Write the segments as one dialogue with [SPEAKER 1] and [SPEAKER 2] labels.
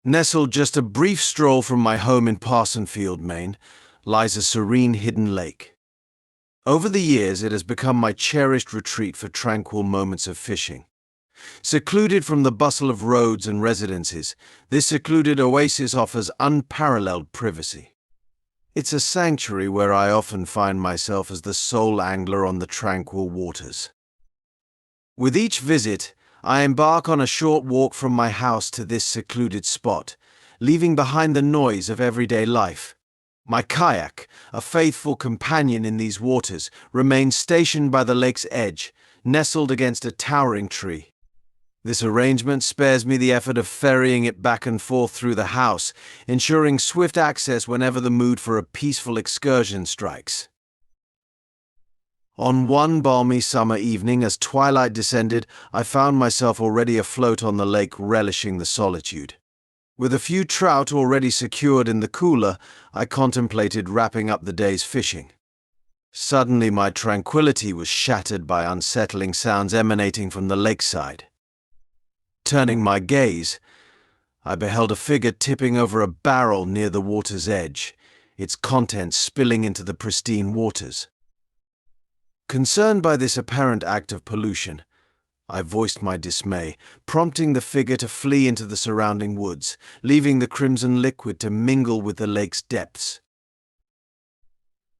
[SPEAKER 1] Nestled just a brief stroll from my home in Parsonfield, Maine, lies a serene hidden lake. Over the years, it has become my cherished retreat for tranquil moments of fishing. Secluded from the bustle of roads and residences, this secluded oasis offers unparalleled privacy. It's a sanctuary where I often find myself as the sole angler on the tranquil waters. With each visit, I embark on a short walk from my house to this secluded spot, leaving behind the noise of everyday life. My kayak, a faithful companion in these waters, remains stationed by the lake's edge, nestled against a towering tree. This arrangement spares me the effort of ferrying it back and forth through the house, ensuring swift access whenever the mood for a peaceful excursion strikes. On one balmy summer evening, as twilight descended, I found myself already afloat on the lake, relishing the solitude. With a few trout already secured in the cooler, I contemplated wrapping up the day's fishing. Suddenly, my tranquility was shattered by unsettling sounds emanating from the lakeside. Turning my gaze, I beheld a figure tipping over a barrel near the water's edge, its contents spilling into the pristine waters. Concerned by this apparent act of pollution, I voiced my dismay, prompting the figure to flee into the surrounding woods, leaving the crimson liquid to mingle with the lake's depths.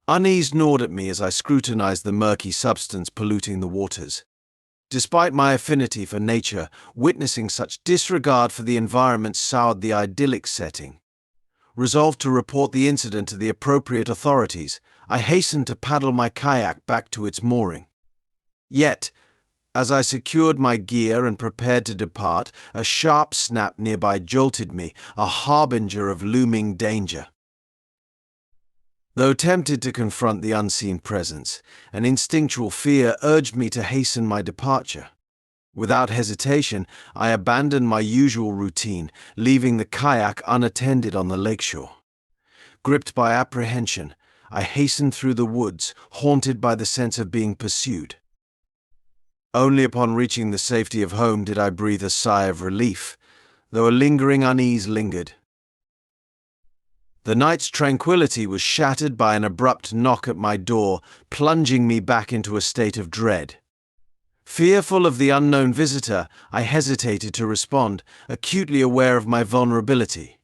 [SPEAKER 1] Unease gnawed at me as I scrutinized the murky substance polluting the waters. Despite my affinity for nature, witnessing such disregard for the environment soured the idyllic setting. Resolved to report the incident to the appropriate authorities, I hastened to paddle my kayak back to its mooring. Yet, as I secured my gear and prepared to depart, a sharp snap nearby jolted me, a harbinger of looming danger. Though tempted to confront the unseen presence, an instinctual fear urged me to hasten my departure. Without hesitation, I abandoned my usual routine, leaving the kayak unattended on the lakeshore. Gripped by apprehension, I hastened through the woods, haunted by the sense of being pursued. Only upon reaching the safety of home did I breathe a sigh of relief, though a lingering unease lingered. The night's tranquility was shattered by an abrupt knock at my door, plunging me back into a state of dread. Fearful of the unknown visitor, I hesitated to respond, acutely aware of my vulnerability.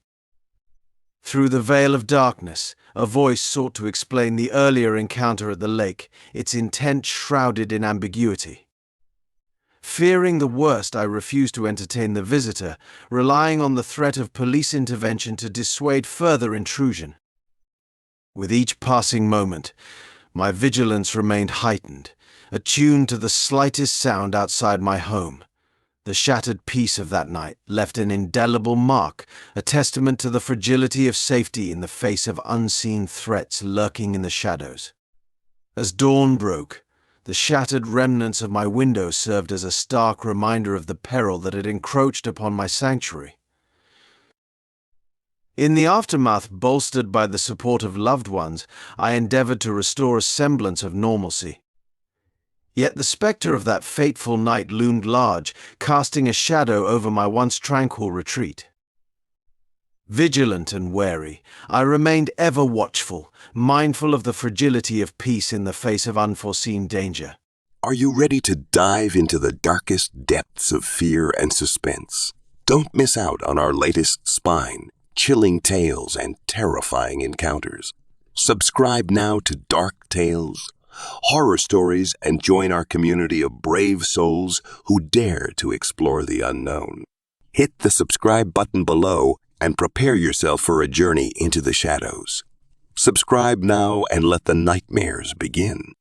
[SPEAKER 1] Through the veil of darkness, a voice sought to explain the earlier encounter at the lake, its intent shrouded in ambiguity. Fearing the worst, I refused to entertain the visitor, relying on the threat of police intervention to dissuade further intrusion. With each passing moment, my vigilance remained heightened, attuned to the slightest sound outside my home. The shattered peace of that night left an indelible mark, a testament to the fragility of safety in the face of unseen threats lurking in the shadows. As dawn broke, the shattered remnants of my window served as a stark reminder of the peril that had encroached upon my sanctuary. In the aftermath, bolstered by the support of loved ones, I endeavored to restore a semblance of normalcy. Yet the specter of that fateful night loomed large, casting a shadow over my once tranquil retreat. Vigilant and wary, I remained ever watchful, mindful of the fragility of peace in the face of unforeseen danger.
[SPEAKER 2] Are you ready to dive into the darkest depths of fear and suspense? Don't miss out on our latest spine-chilling tales and terrifying encounters. Subscribe now to Dark Tales, Horror Stories, and join our community of brave souls who dare to explore the unknown. Hit the subscribe button below and prepare yourself for a journey into the shadows. Subscribe now and let the nightmares begin.